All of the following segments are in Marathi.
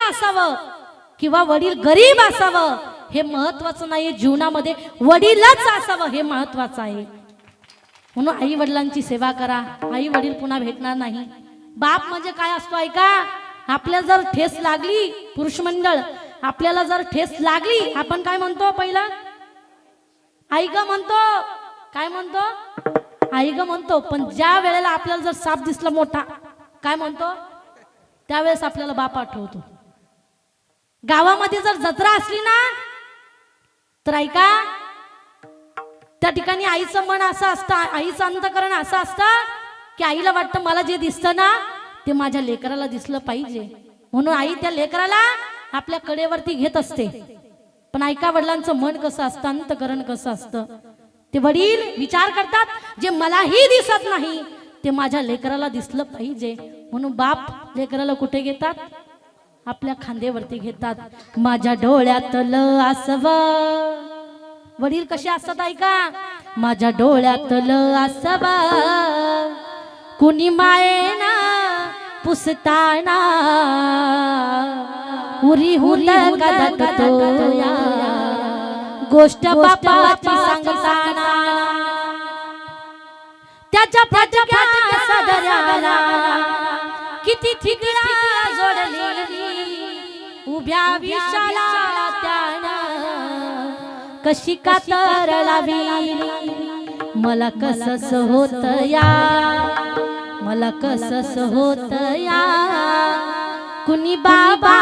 असावं किंवा वडील गरीब असावं हे महत्वाचं नाही, जीवनामध्ये वडीलच असावं हे महत्वाचं आहे. म्हणून आई वडिलांची सेवा करा. आई वडील पुन्हा भेटणार नाही. बाप म्हणजे काय असतो ऐका, आपल्याला जर ठेस लागली, पुरुष मंडळ आपल्याला जर ठेस लागली, आपण काय म्हणतो पहिला? आई ग म्हणतो. काय म्हणतो? आई ग म्हणतो. पण ज्या वेळेला आपल्याला जर साप दिसला मोठा, काय म्हणतो? त्यावेळेस आपल्याला बाप आठवतो. गावामध्ये जर जत्रा असली ना तर ऐका, त्या ठिकाणी आईचं मन असं असतं, आईचं अंतकरण असं असतं की आईला वाटतं मला जे दिसतं ना ते माझ्या लेकराला दिसलं पाहिजे, म्हणून आई त्या लेकराला आपल्या कडेवरती घेत असते. पण ऐका, वडिलांचं मन कसं असतं, अंतकरण कसं असतं. ते वडील विचार करतात जे मलाही दिसत नाही ते माझ्या लेकराला दिसलं पाहिजे, म्हणून बाप लेकराला कुठे घेतात? आपल्या खांद्यावरती घेतात. माझ्या डोळ्यातलं आसवं. वडील कसे असतात ऐका, माझ्या डोळ्यातलं आसवं कुणी मायेना पुसताना हुरी हुल गदगतो या गोष्ट बापाची सांगताना त्याच्या फाटक्या सदऱ्याला किती ठिकरा जोडलेली उभ्या विशाला त्यानं कशी कातर लावी मला कसस होत या, मला कसस होत या कुणी बाबा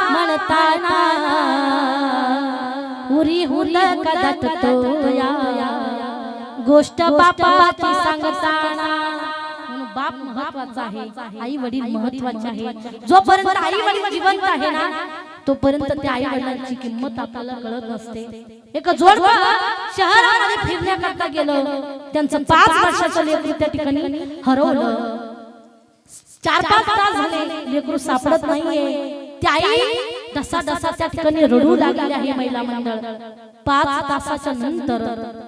म्हणताना उरी हुल कदत तो या गोष्ट बापाची सांगताना. बाप महत्वाचा आहे, आई वडील महत्वाचे आहे. जोपर्यंत आई वडील जिवंत आहे ना तोपर्यंत त्या आई वडिलांची किंमत आपल्याला कळत नसते. एक जोडपं शहरामध्ये फिरण्याकरता गेलं, त्यांचं 5 वर्षाचं लेकरू त्या ठिकाणी हरवलं. 4-5 तास झाले लेकरू सापडत नाहीये. त्या आई डसा त्या ठिकाणी रडू लागली आहे. महिला मंडळ 5 तासाच्या नंतर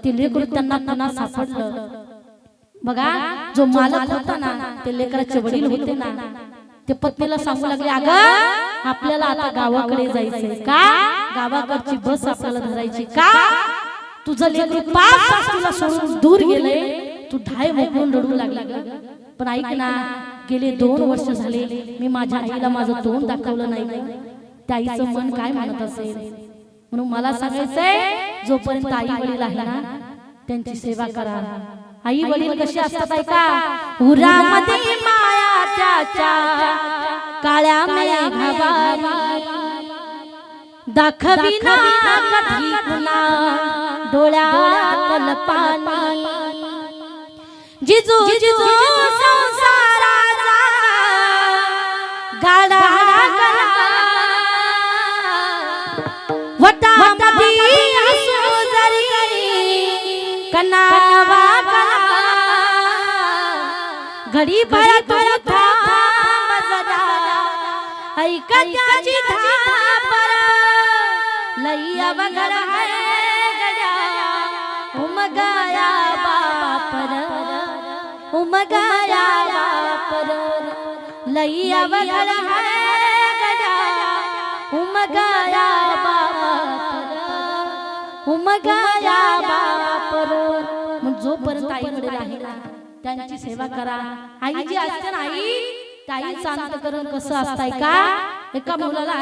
ते लेकरू त्यांना पुन्हा सापडलं. बघा, जो मालक होता ना ते लेकराचे वडील होते ना, ते पत्नीला सांगू लागले, अगं आपल्याला आता गावाकडे जायचंय का, गावाकडची बस आपल्याला धरायची का, तुझं लेकरू 5 तास तुला सोडून दूर गेले, तू ढाय मोकळून रडू लागला. पण ऐक ना, गेले 2 वर्ष झाले मी माझ्या आईला माझं तोंड दाखवलं नाही. त्या आईचं मन काय म्हणत असेल. म्हणून मला सांगायचंय, जोपर्यंत आई वडील आहे ना त्यांची सेवा करा. आई वडील कशी असतात ऐका, उरामध्ये माया त्याच्या काळ्या मेघावारी दाखविना कधी पुन्हा डोळ्यातलं पाणी जिजू जिजू संसाराचा गाडा वटामध्ये असू जरी कनावा घडी भरत थांब जरा ऐका त्याची धापर लई अवघड आहे गड्या उमगाया बापर उमगाया बापर लई अवघड आहे गड्या उमगाया बापर उमगाया बापर. मग जोपर्यंत आई वडील आहे ना त्यांची सेवा करा. आई जी असते ना, आई अंतकरण कसं असतंय का, एका मुलाला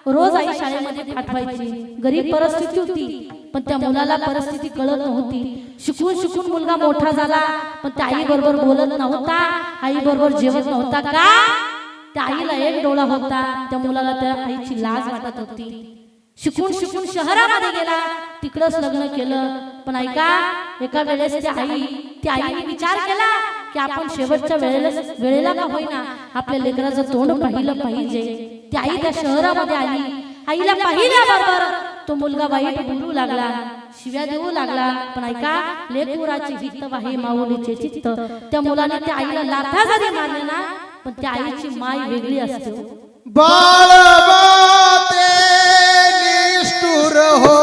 रोज आई शाळेमध्ये पाठवायची. गरीब परिस्थिती होती पण त्या मुलाला परिस्थिती कळत नव्हती. शिकून मुलगा मोठा झाला पण त्या आई बरोबर बोलत नव्हता, आई बरोबर जेवत नव्हता का, त्या आईला एक डोळा होता, त्या मुलाला त्या आईची लाज वाटत होती. शिकून शहरामध्ये गेला, तिकडच लग्न केलं. पण ऐका, एका वेळेस त्या आईने विचार केला की आपण शेवटच्या वेळेला का होईना आपल्या लेकराचं तोंड पाहिलं पाहिजे. ती आई त्या शहरामध्ये आली. आईला पाहिल्याबरोबर तो मुलगा वाईट बोलू लागला, शिव्या देऊ लागला. पण ऐका, लेकराचे हित आहे माऊलीचे चित्त. त्या मुलाने त्या आईला लाथा जरी मारले ना पण त्या आईची माय वेगळी असते. बाळमाते निष्ठुर हो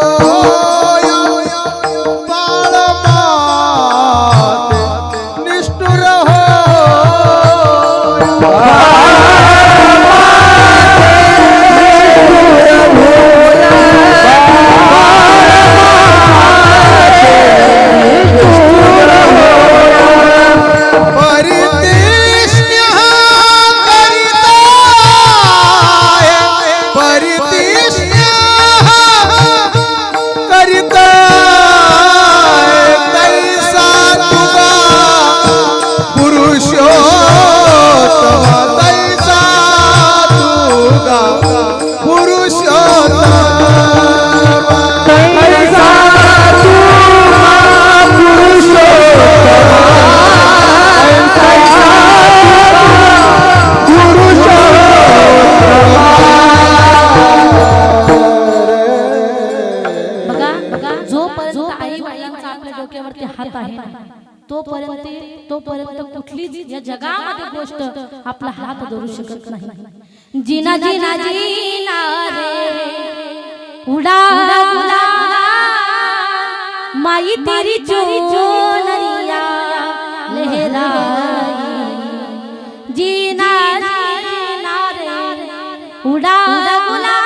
या जगामध्ये गोष्ट आपला हात धरू शकत नाही. जिना जिना जिना रे उडा उडा माई तेरी चोनरिया लहराई. जीना जीना रे उडा उडा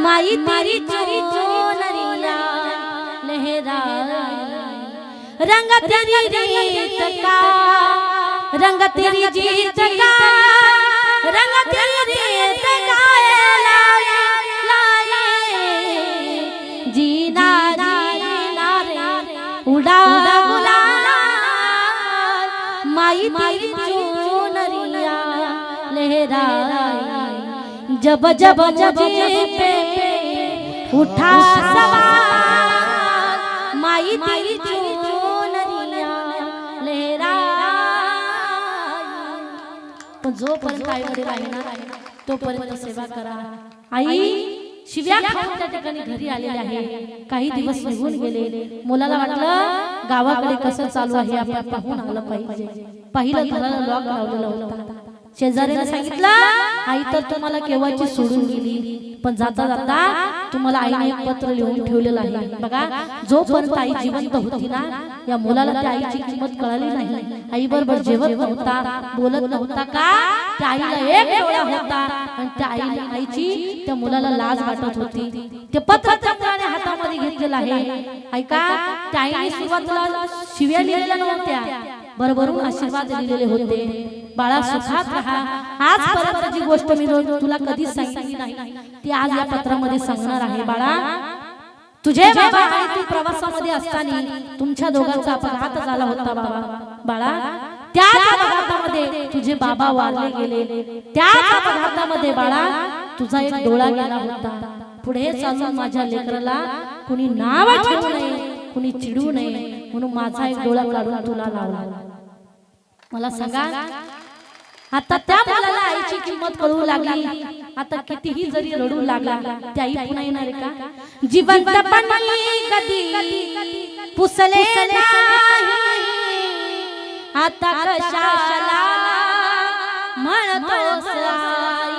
माई तेरी चोनरिया लहराई. रंग तेरी रीत का रंग तेरी जीत का रंग तेरी रीत का जीना जीना रे उडा उडा माई तेरी चोनरिया लहराई. जब जब मुझे पे उठा सवाल माई तेरी चोनरिया लहराई. पण जोपर्यंत आई वडील आहे ना तोपर्यंत सेवा करा. आई शिव्या खाऊन त्या ठिकाणी घरी आलेले आहे. काही दिवस निघून गेले. मुलाला वाटलं गावाकडे कसं चालू आहे आपण पाहून आलं पाहिजे. पाहिलं घराला लॉक लावलेलं होतं. शेजाऱ्याने सांगितलं आई तर तुम्हाला केव्हाची सोडून गेली, पण जाता जाता तुम्हाला आईने एक पत्र लिहून ठेवलेलं आहे. बघा जोपर्यंत आई जिवंत होती ना या मुलाला त्या आईची किंमत कळाली नाही. आई बरोबर जेवत नव्हता, बोलत नव्हता का त्या आईला एक डोळा होता आणि त्या आईची त्या मुलाला लाज वाटत होती. ते पत्र चक्राने हातामध्ये घेतलेलं आहे. ऐका त्या आईने सुरुवातीला शिव्या लिहिलेल्या नव्हत्या, बरोबरून आशीर्वाद दिलेले होते. बाळा सुखात राहा. आजपर्यंत जी गोष्ट मी तुला कधीच सांगितली नाही ती आज या पत्रामध्ये सांगणार आहे. बाळा तुझे बाबा आणि तू प्रवासामध्ये असताना तुमच्या दोघांचा अपघात झाला होता. बाळा त्या अपघातामध्ये तुझे बाबा वारले गेले. त्या अपघातामध्ये बाळा तुझा एक डोळा गेला होता. पुढे चालून माझ्या लेकराला कुणी नाव ठेवू नये, कुणी चिडू नये म्हणून माझा एक डोळा काढून तुला लावला. मला सांगा आता त्या मुलाला आईची किंमत कळू लागली. आता कितीही जरी रडू लागला त्या आई पुन्हा येणार का? जिवंतपणी कधी पुसले नाही आता कशाला म्हणतोस आई.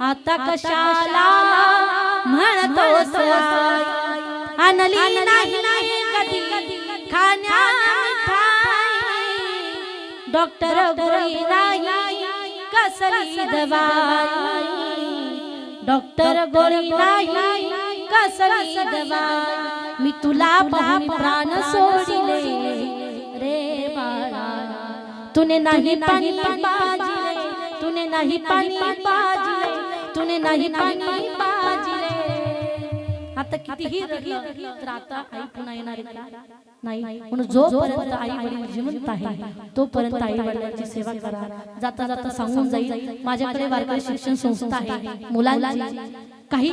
आता कशाला म्हणतोस आई. आणली नाही कधी खाण्या डॉक्टर गोळी नाही कसली दवाई. डॉक्टर गोळी नाही कसली दवाई. मी तुला पाहून प्राण सोडिले रे बाळा. तूने नाही पाणी पाजिले, तूने नाही पाणी पाजिले, तूने नाही पाणी पाजिले. आता कितीही रडलं तर आता आई पुन्हा येणार नाही. म्हणून जोपर्यंत आई वडील जिवंत आहे तोपर्यंत आई वडिलांची सेवा करा. जाता जाता सांगून जाईल माझ्याकडे वारकरी शिक्षण संस्था आहे मुलांची. काही